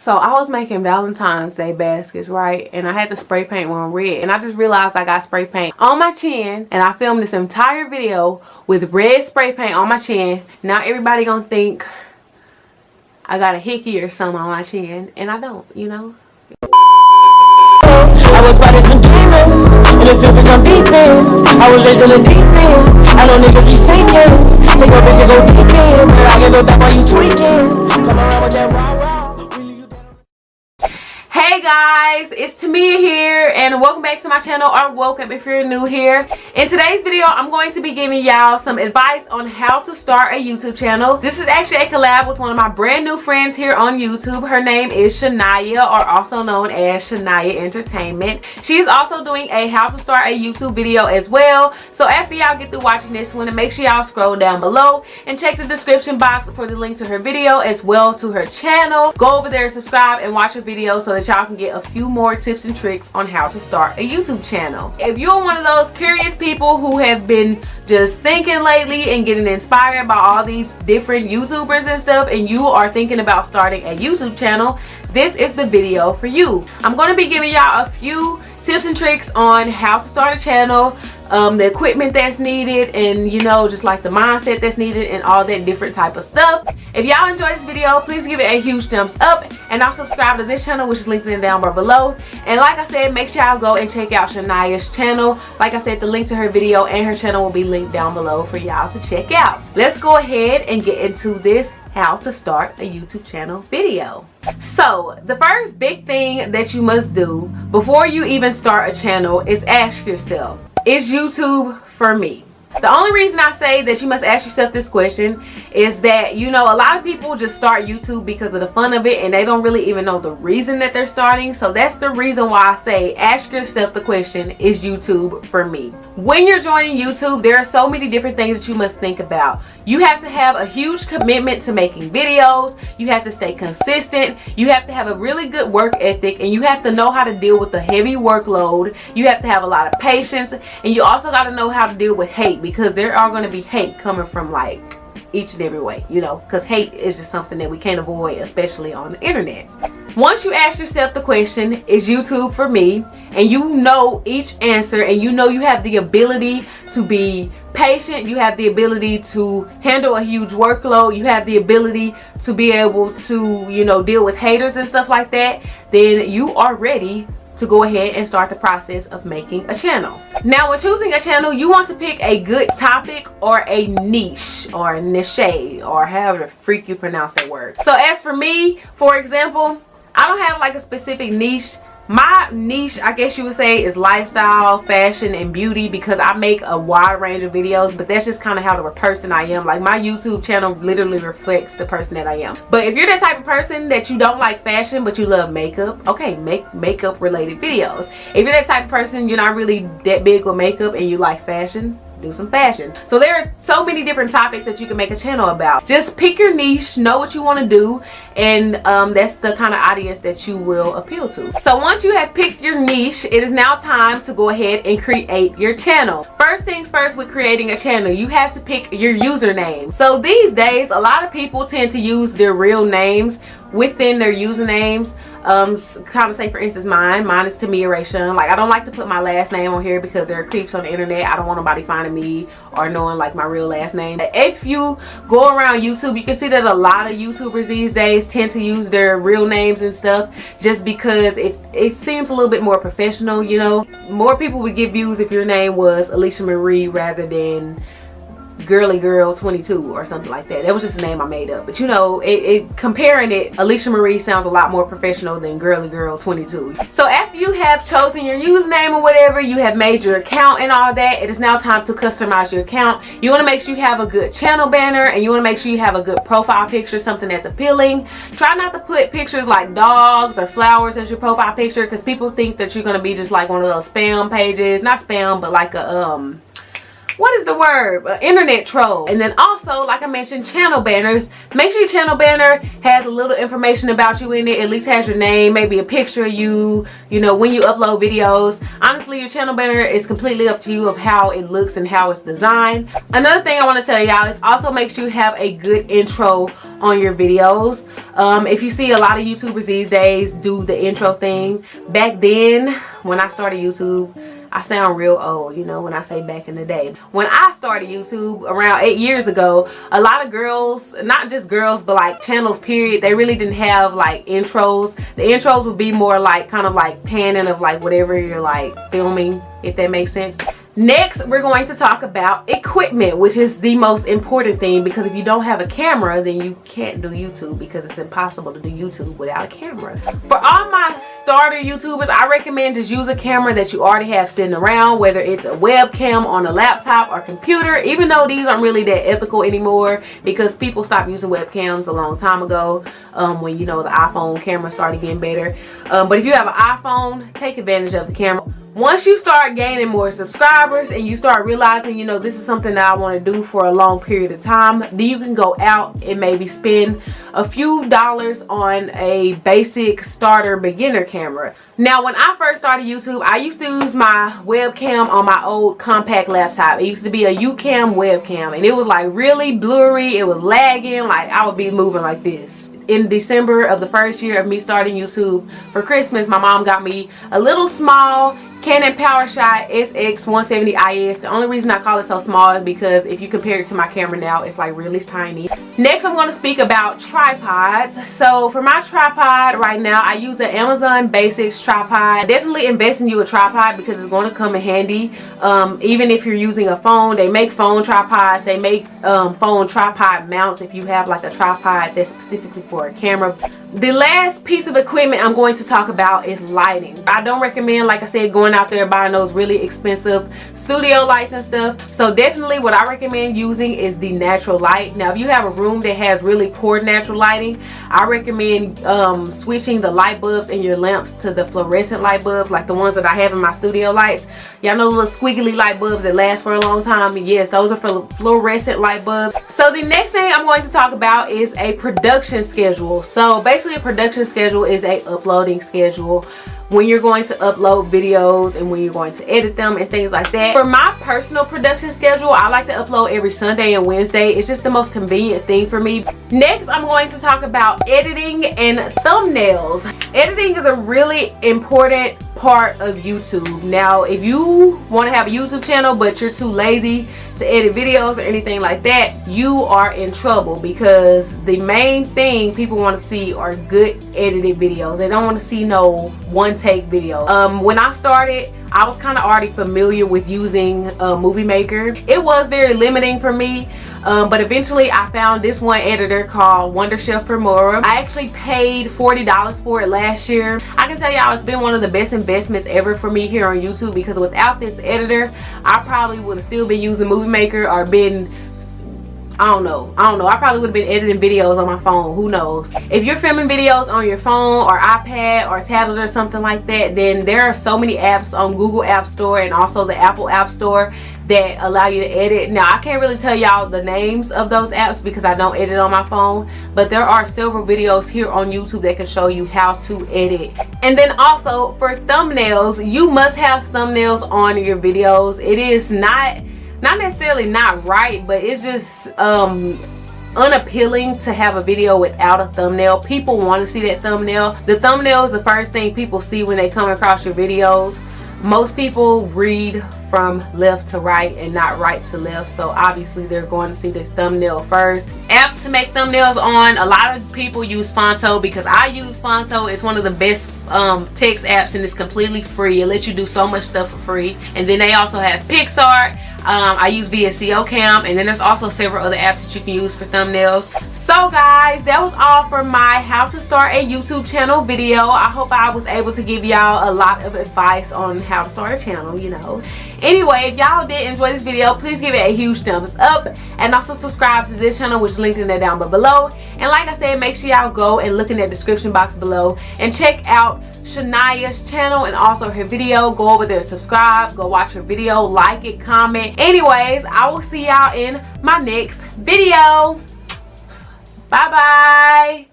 So I was making Valentine's Day baskets, right? And I had to spray paint one red. And I just realized I got spray paint on my chin. And I filmed this entire video with red spray paint on my chin. Now everybody gonna think I got a hickey or something on my chin. And I don't, you know? I was fighting some demons in the field, bitch, I'm deep in. I was raised in the deep end. I know niggas be sinking. Take a bitch and go deep in. But I give it back while you tweaking. Come around with that rah-rah. Hey guys, it's Tamia here and welcome back to my channel, or welcome if you're new here. In today's video, I'm going to be giving y'all some advice on how to start a YouTube channel. This is actually a collab with one of my brand new friends here on YouTube. Her name is Shania, or also known as Shania Entertainment. She is also doing a how to start a YouTube video as well. So after y'all get through watching this one, make sure y'all scroll down below and check the description box for the link to her video as well to her channel. Go over there, subscribe, and watch her video so that y'all can get a few more tips and tricks on how to start a YouTube channel. If you're one of those curious people who have been just thinking lately and getting inspired by all these different YouTubers and stuff, and you are thinking about starting a YouTube channel, this is the video for you. I'm going to be giving y'all a few tips and tricks on how to start a channel, the equipment that's needed, and you know, just like the mindset that's needed and all that different type of stuff. If y'all enjoyed this video, please give it a huge thumbs up, and I'll subscribe to this channel, which is linked in down below. And like I said, make sure y'all go and check out Shania's channel. Like I said, the link to her video and her channel will be linked down below for y'all to check out. Let's go ahead and get into this how to start a YouTube channel video. So the first big thing that you must do before you even start a channel is ask yourself, is YouTube for me? The only reason I say that you must ask yourself this question is that, you know, a lot of people just start YouTube because of the fun of it and they don't really even know the reason that they're starting. So that's the reason why I say ask yourself the question, is YouTube for me? When you're joining YouTube, there are so many different things that you must think about. You have to have a huge commitment to making videos. You have to stay consistent. You have to have a really good work ethic, and you have to know how to deal with the heavy workload. You have to have a lot of patience, and you also got to know how to deal with hate, because there are going to be hate coming from like each and every way, you know, because hate is just something that we can't avoid, especially on the internet. Once you ask yourself the question, is YouTube for me, and you know each answer, and you know you have the ability to be patient, you have the ability to handle a huge workload, you have the ability to be able to, you know, deal with haters and stuff like that, then you are ready to go ahead and start the process of making a channel. Now, when choosing a channel, you want to pick a good topic or a niche or niche, or however the freak you pronounce that word. So as for me, for example, I don't have like a specific niche. My niche, I guess you would say, is lifestyle, fashion, and beauty, because I make a wide range of videos, but that's just kind of how the person I am. Like, my YouTube channel literally reflects the person that I am. But if you're the type of person that you don't like fashion but you love makeup, okay, make makeup related videos. If you're that type of person you're not really that big with makeup and you like fashion, do some fashion. So there are so many different topics that you can make a channel about. Just pick your niche, know what you want to do, and that's the kind of audience that you will appeal to. So once you have picked your niche, it is now time to go ahead and create your channel. First things first, with creating a channel, you have to pick your username. So these days, a lot of people tend to use their real names within their usernames. Kind of say, for instance, mine is Tamia Raeshun. Like, I don't like to put my last name on here because there are creeps on the internet. I don't want nobody finding me or knowing like my real last name. If you go around YouTube, you can see that a lot of YouTubers these days tend to use their real names and stuff, just because it seems a little bit more professional, you know. More people would get views if your name was Alicia Marie rather than Girly Girl 22 or something like that. That was just a name I made up, but you know, comparing it, Alicia Marie sounds a lot more professional than Girly Girl 22. So after you have chosen your username or whatever, you have made your account and all that, it is now time to customize your account. You want to make sure you have a good channel banner, and you want to make sure you have a good profile picture, something that's appealing. Try not to put pictures like dogs or flowers as your profile picture, because people think that you're going to be just like one of those spam pages. Not spam, but like a what is the word? Internet troll. And then also, like I mentioned, channel banners. Make sure your channel banner has a little information about you in it. At least has your name, maybe a picture of you, you know, when you upload videos. Honestly, your channel banner is completely up to you of how it looks and how it's designed. Another thing I want to tell y'all is also make sure you have a good intro on your videos. If you see a lot of YouTubers these days do the intro thing. Back then, when I started YouTube, I sound real old, you know, when I say back in the day. When I started YouTube around 8 years ago, a lot of girls, not just girls, but like channels period, they really didn't have like intros. The intros would be more like kind of like panning of like whatever you're like filming, if that makes sense. Next, we're going to talk about equipment, which is the most important thing, because if you don't have a camera, then you can't do YouTube, because it's impossible to do YouTube without a camera. For all my starter YouTubers, I recommend just use a camera that you already have sitting around, whether it's a webcam on a laptop or computer, even though these aren't really that ethical anymore because people stopped using webcams a long time ago when, you know, the iPhone camera started getting better. But if you have an iPhone, take advantage of the camera. Once you start gaining more subscribers and you start realizing, you know, this is something that I want to do for a long period of time, then you can go out and maybe spend a few dollars on a basic starter beginner camera. Now, when I first started YouTube, I used to use my webcam on my old compact laptop. It used to be a UCam webcam, and it was like really blurry. It was lagging, like I would be moving like this. In December of the first year of me starting YouTube, for Christmas, my mom got me a little small Canon Powershot SX170 IS. The only reason I call it so small is because if you compare it to my camera now, it's like really tiny. Next, I'm going to speak about tripods. So for my tripod right now, I use the Amazon Basics tripod. Definitely invest in you a tripod because it's going to come in handy. Even if you're using a phone, they make phone tripods. They make phone tripod mounts if you have like a tripod that's specifically for a camera. The last piece of equipment I'm going to talk about is lighting. I don't recommend, like I said, going out there buying those really expensive studio lights and stuff. So definitely what I recommend using is the natural light. Now if you have a room that has really poor natural lighting, I recommend switching the light bulbs in your lamps to the fluorescent light bulbs, like the ones that I have in my studio lights. Y'all know the little squiggly light bulbs that last for a long time? Yes, those are for fluorescent light bulbs. So the next thing I'm going to talk about is a production schedule. So basically a production schedule is a uploading schedule, when you're going to upload videos and when you're going to edit them and things like that. For my personal production schedule, I like to upload every Sunday and Wednesday. It's just the most convenient thing for me. Next, I'm going to talk about editing and thumbnails. Editing is a really important part of YouTube. Now, if you want to have a YouTube channel but you're too lazy to edit videos or anything like that, you are in trouble, because the main thing people want to see are good edited videos. They don't want to see no one take video. When I started, I was kind of already familiar with using Movie Maker. It was very limiting for me, but eventually I found this one editor called Wonderchef Filmora. I actually paid $40 for it last year. I can tell y'all it's been one of the best investments ever for me here on YouTube, because without this editor, I probably would have still been using Movie Maker or been, I don't know. I probably would have been editing videos on my phone. Who knows? If you're filming videos on your phone or iPad or tablet or something like that, then there are so many apps on Google App Store and also the Apple App Store that allow you to edit. Now, I can't really tell y'all the names of those apps because I don't edit on my phone, but there are several videos here on YouTube that can show you how to edit. And then also for thumbnails, you must have thumbnails on your videos. It is not necessarily not right, but it's just unappealing to have a video without a thumbnail. People want to see that thumbnail. The thumbnail is the first thing people see when they come across your videos. Most people read from left to right and not right to left, so obviously they're going to see the thumbnail first. Apps to make thumbnails on, a lot of people use Fonto, because I use Fonto. It's one of the best text apps, and it's completely free. It lets you do so much stuff for free. And then they also have PixArt. I use VSCO Cam, and then there's also several other apps that you can use for thumbnails. So So guys, that was all for my how to start a YouTube channel video. I hope I was able to give y'all a lot of advice on how to start a channel, you know. Anyway, if y'all did enjoy this video, please give it a huge thumbs up and also subscribe to this channel, which is linked in there down below. And like I said, make sure y'all go and look in the description box below and check out Shania's channel and also her video. Go over there, subscribe, go watch her video, like it, comment. Anyways, I will see y'all in my next video. Bye bye.